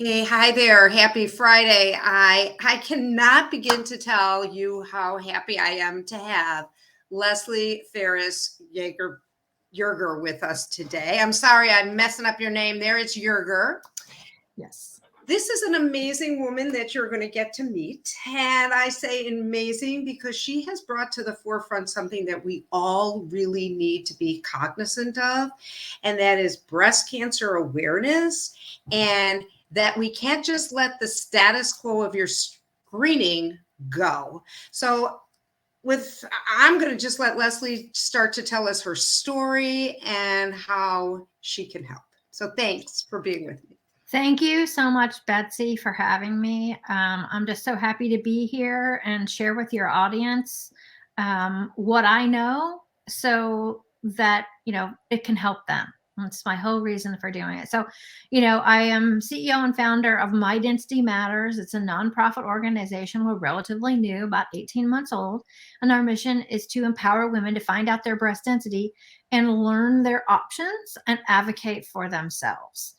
Hey, hi there. Happy Friday. I cannot begin to tell you how happy I am to have Leslie Ferris Yerger with us today. I'm sorry I'm messing up your name there. It's Yerger. Yes. This is an amazing woman that you're going to get to meet. And I say amazing because she has brought to the forefront something that we all really need to be cognizant of, and that is breast cancer awareness, and that we can't just let the status quo of your screening go. So I'm going to just let Leslie start to tell us her story and how she can help. So thanks for being with me. Thank you so much, Betsy, for having me. I'm just so happy to be here and share with your audience what I know so that, it can help them. That's my whole reason for doing it. So, I am CEO and founder of My Density Matters. It's a nonprofit organization. We're relatively new, about 18 months old. And our mission is to empower women to find out their breast density and learn their options and advocate for themselves.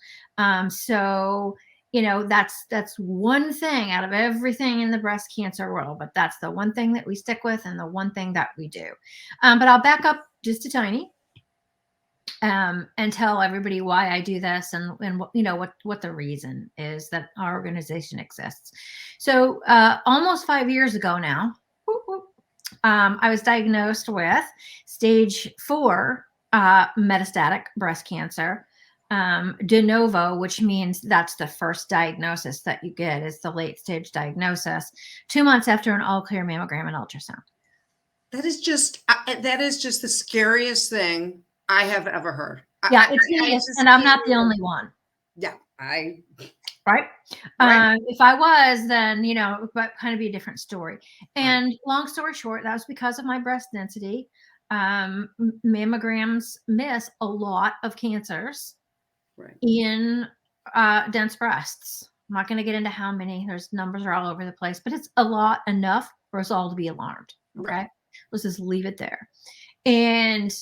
So, that's one thing out of everything in the breast cancer world, but that's the one thing that we stick with and the one thing that we do. But I'll back up just a tiny and tell everybody why I do this and what the reason is that our organization exists. So almost 5 years ago now, I was diagnosed with stage 4 metastatic breast cancer. De novo, which means that's the first diagnosis that you get, is the late stage diagnosis 2 months after an all clear mammogram and ultrasound. That is just the scariest thing I have ever heard. Yeah, it's hideous, and I'm not the only one. Yeah, right. Right. If I was, then it would kind of be a different story. And long story short, that was because of my breast density. Mammograms miss a lot of cancers in dense breasts. I'm not going to get into how many. There's numbers are all over the place, but it's a lot, enough for us all to be alarmed. Okay, Right. Let's just leave it there. And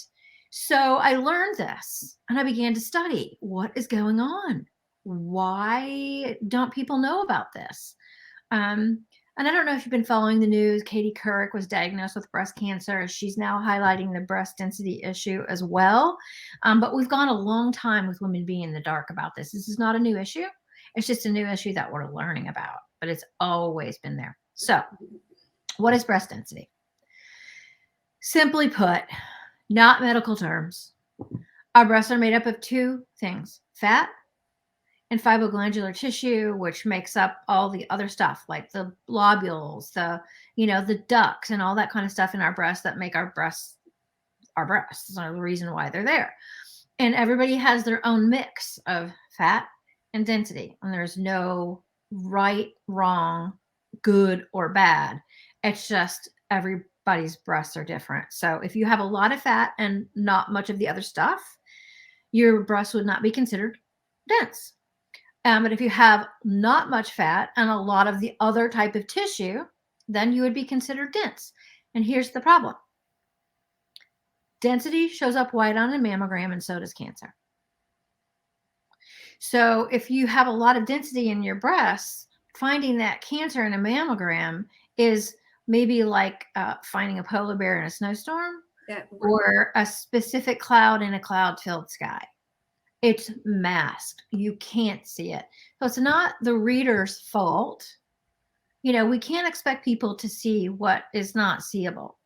so I learned this, and I began to study what is going on. Why don't people know about this? And I don't know if you've been following the news. Katie Couric was diagnosed with breast cancer. She's now highlighting the breast density issue as well. But we've gone a long time with women being in the dark about this. This is not a new issue. It's just a new issue that we're learning about, but it's always been there. So what is breast density? Simply put, not medical terms, our breasts are made up of two things: fat and fibroglandular tissue, which makes up all the other stuff like the lobules, the ducts and all that kind of stuff in our breasts that make our breasts. That's the reason why they're there. And everybody has their own mix of fat and density. And there's no right, wrong, good or bad. It's just everybody's breasts are different. So if you have a lot of fat and not much of the other stuff, your breasts would not be considered dense. But if you have not much fat and a lot of the other type of tissue, then you would be considered dense. And here's the problem. Density shows up white on a mammogram, and so does cancer. So if you have a lot of density in your breasts, finding that cancer in a mammogram is maybe like finding a polar bear in a snowstorm or a specific cloud in a cloud-filled sky. It's masked. You can't see it. So it's not the reader's fault. We can't expect people to see what is not seeable.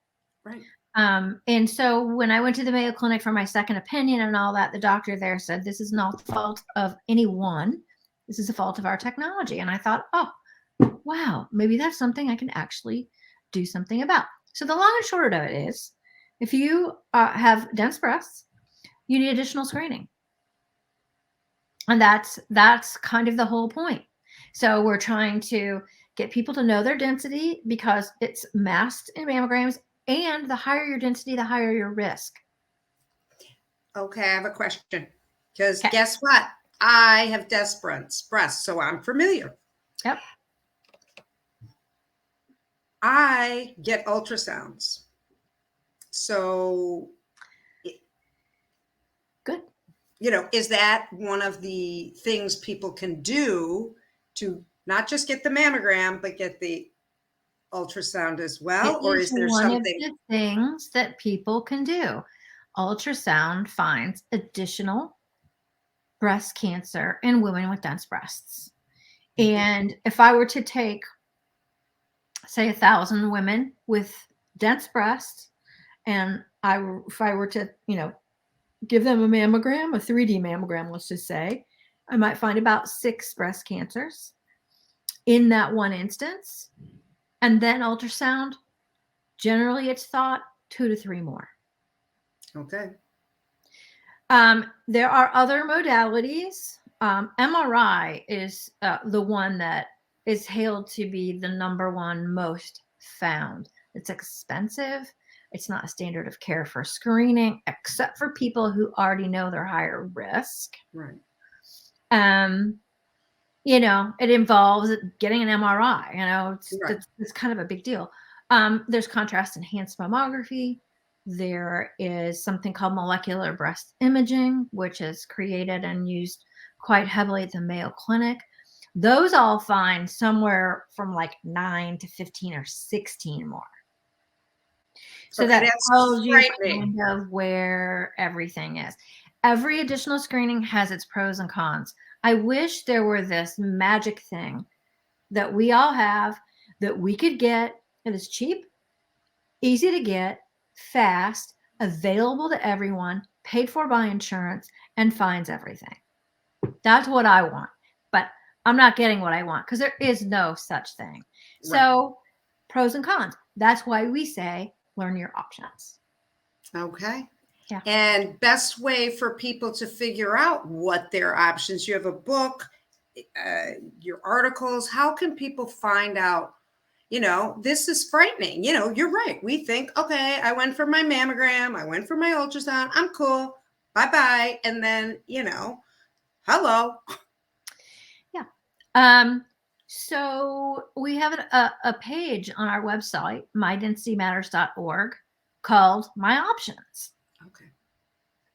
Right. And so when I went to the Mayo Clinic for my second opinion and all that, the doctor there said, this is not the fault of anyone. This is the fault of our technology. And I thought, oh, wow, maybe that's something I can actually do something about. So the long and short of it is, if you have dense breasts, you need additional screening. And that's kind of the whole point. So we're trying to get people to know their density because it's masked in mammograms, and the higher your density, the higher your risk. Okay, I have a question. Because guess what? I have dense breasts, so I'm familiar. Yep. I get ultrasounds. So good. Is that one of the things people can do to not just get the mammogram, but get the ultrasound as It well? Or is is there one of something? the things that people can do. Ultrasound finds additional breast cancer in women with dense breasts. And if I were to take, say, 1,000 women with dense breasts, and if I were to, give them a mammogram, a 3D mammogram, let's just say, I might find about 6 breast cancers in that one instance. And then ultrasound, generally it's thought 2 to 3 more. Okay. There are other modalities. MRI is the one that is hailed to be the #1 most found. It's expensive. It's not a standard of care for screening, except for people who already know they're higher risk. Right. It involves getting an MRI. Right. It's kind of a big deal. There's contrast enhanced mammography. There is something called molecular breast imaging, which is created and used quite heavily at the Mayo Clinic. Those all find somewhere from like 9 to 15 or 16 more. So Okay, that that's tells you frightening. kind of where everything is. Every additional screening has its pros and cons. I wish there were this magic thing that we all have that we could get that is cheap, easy to get, fast, available to everyone, paid for by insurance, and finds everything. That's what I want. But I'm not getting what I want because there is no such thing. Right. So, pros and cons. That's why we say learn your options. Okay. Yeah. And best way for people to figure out what their options. You have a book, your articles. How can people find out? This is frightening. You're right. We think, okay, I went for my mammogram, I went for my ultrasound, I'm cool. Bye-bye. And then, hello. Yeah. So we have a page on our website, mydensitymatters.org, called My Options. Okay.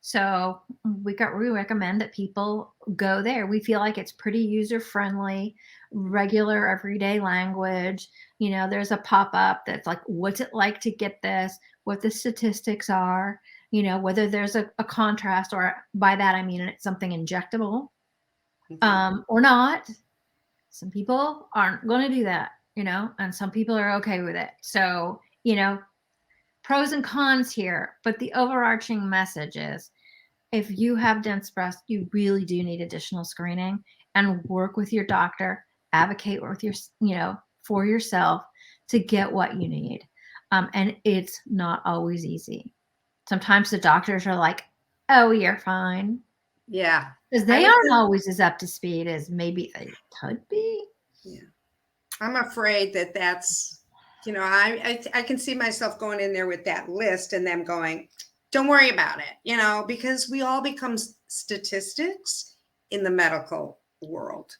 So we recommend that people go there. We feel like it's pretty user-friendly, regular everyday language. There's a pop-up that's like, what's it like to get this, what the statistics are, whether there's a contrast, or by that I mean it's something injectable, or not. Some people aren't going to do that, and some people are okay with it. So, pros and cons here, but the overarching message is, if you have dense breast, you really do need additional screening, and work with your doctor, advocate with for yourself to get what you need. And it's not always easy. Sometimes the doctors are like, oh, you're fine. Yeah. Because they aren't always as up to speed as maybe they could be. Yeah. I'm afraid that's, I can see myself going in there with that list and them going, don't worry about it, because we all become statistics in the medical world,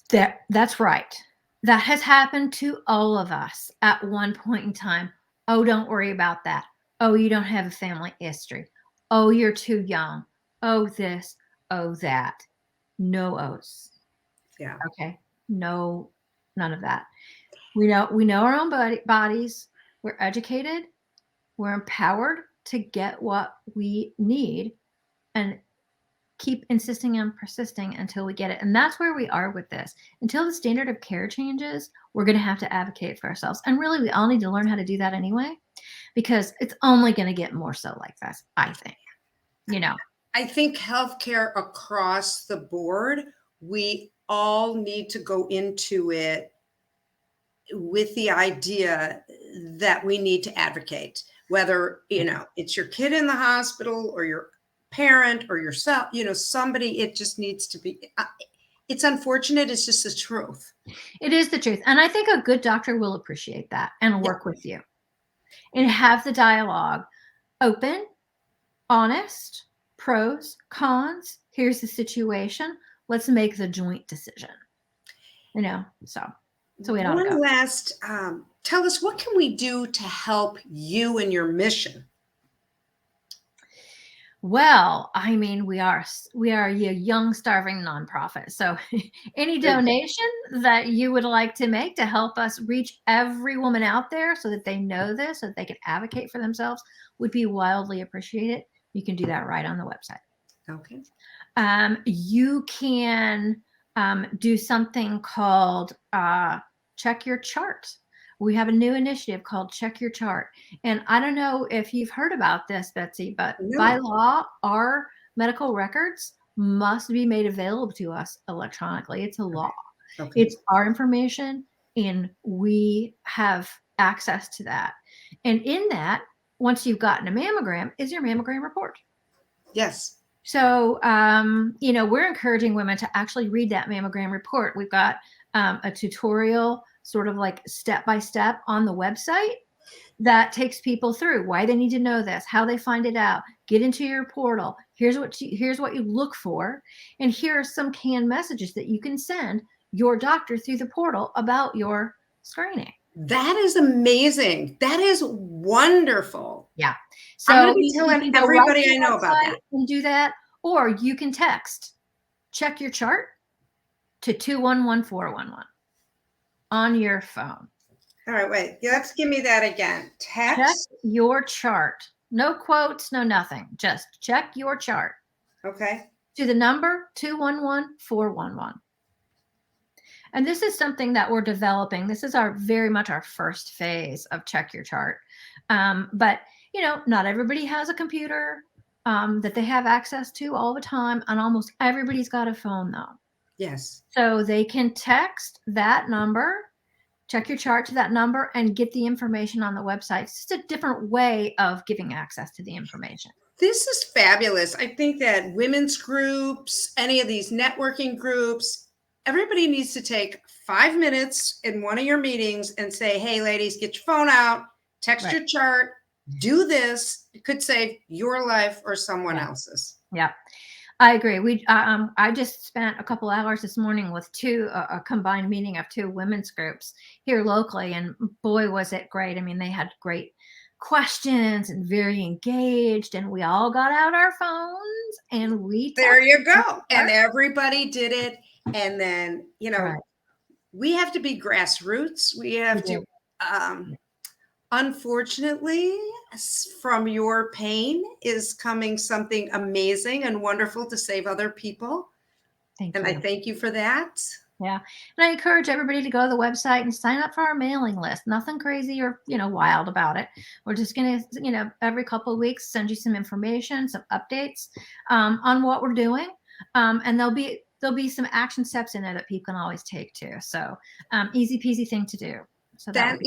That's right. That has happened to all of us at one point in time. Oh, don't worry about that. Oh, you don't have a family history. Oh, you're too young. Oh, this. Oh, that. No O's. Yeah. Okay. No, none of that. We know our own bodies. We're educated. We're empowered to get what we need, and keep insisting and persisting until we get it. And that's where we are with this. Until the standard of care changes, we're going to have to advocate for ourselves. And really, we all need to learn how to do that anyway, because it's only going to get more so like this, I think. I think healthcare across the board, we all need to go into it with the idea that we need to advocate, whether, it's your kid in the hospital or your parent or yourself, somebody. It just needs to be, it's unfortunate. It's just the truth. It is the truth. And I think a good doctor will appreciate that and work with you and have the dialogue open, honest, pros, cons. Here's the situation. Let's make the joint decision. So we ought to go. One last, tell us, what can we do to help you in your mission? Well, I mean, we are a young, starving nonprofit. So any donation that you would like to make to help us reach every woman out there so that they know this, so that they can advocate for themselves would be wildly appreciated. You can do that right on the website. Okay. You can do something called Check Your Chart. We have a new initiative called Check Your Chart. And I don't know if you've heard about this, Betsy, but by law, our medical records must be made available to us electronically. It's a law. Okay. It's our information, and we have access to that. And in that, once you've gotten a mammogram, is your mammogram report. Yes. So, we're encouraging women to actually read that mammogram report. We've got a tutorial, sort of like step-by-step on the website that takes people through why they need to know this, how they find it out, get into your portal. Here's what you look for. And here are some canned messages that you can send your doctor through the portal about your screening. That is amazing. That is wonderful. Yeah. So I'm going to be telling everybody I know about that. And do that, or you can text Check Your Chart to 211411 on your phone. All right, wait. Let's give me that again. Text Check Your Chart. No quotes, no nothing. Just check your chart. Okay. To the number 211411. And this is something that we're developing. This is very much our first phase of Check Your Chart. But not everybody has a computer that they have access to all the time, and almost everybody's got a phone though. Yes. So they can text that number, Check Your Chart to that number, and get the information on the website. It's just a different way of giving access to the information. This is fabulous. I think that women's groups, any of these networking groups, everybody needs to take 5 minutes in one of your meetings and say, hey, ladies, get your phone out, text your chart, do this. It could save your life or someone else's. Yeah, I agree. I just spent a couple hours this morning with a combined meeting of 2 women's groups here locally, and boy, was it great. I mean, they had great questions and very engaged, and we all got out our phones and there you go. And everybody did it. And then, we have to be grassroots. We have to, unfortunately, from your pain is coming something amazing and wonderful to save other people. Thank you. I thank you for that. Yeah. And I encourage everybody to go to the website and sign up for our mailing list. Nothing crazy or, wild about it. We're just going to, every couple of weeks, send you some information, some updates on what we're doing. And there'll be some action steps in there that people can always take too. So easy peasy thing to do. So that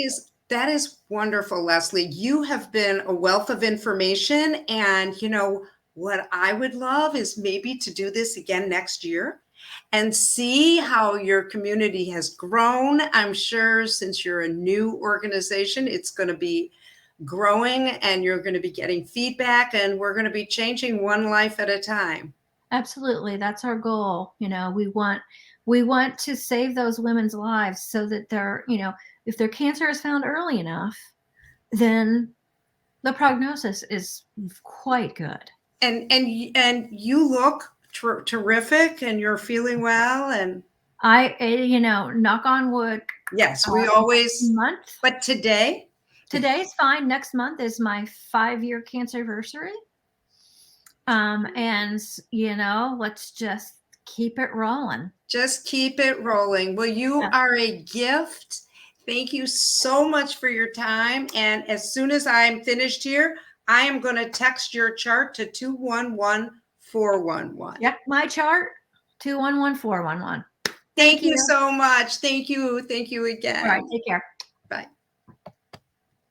is wonderful, Leslie. You have been a wealth of information. And what I would love is maybe to do this again next year and see how your community has grown. I'm sure since you're a new organization, it's going to be growing and you're going to be getting feedback, and we're going to be changing one life at a time. Absolutely. That's our goal. We want to save those women's lives so that they're, if their cancer is found early enough, then the prognosis is quite good. And you look terrific, and you're feeling well. And knock on wood. Yes, we always. Month. But today's fine. Next month is my 5-year cancer anniversary. And let's just keep it rolling. Just keep it rolling. Well, you are a gift. Thank you so much for your time. And as soon as I'm finished here, I am going to text your chart to 211411. Yep, my chart, 211411. Thank you so much. Thank you. Thank you again. All right, take care.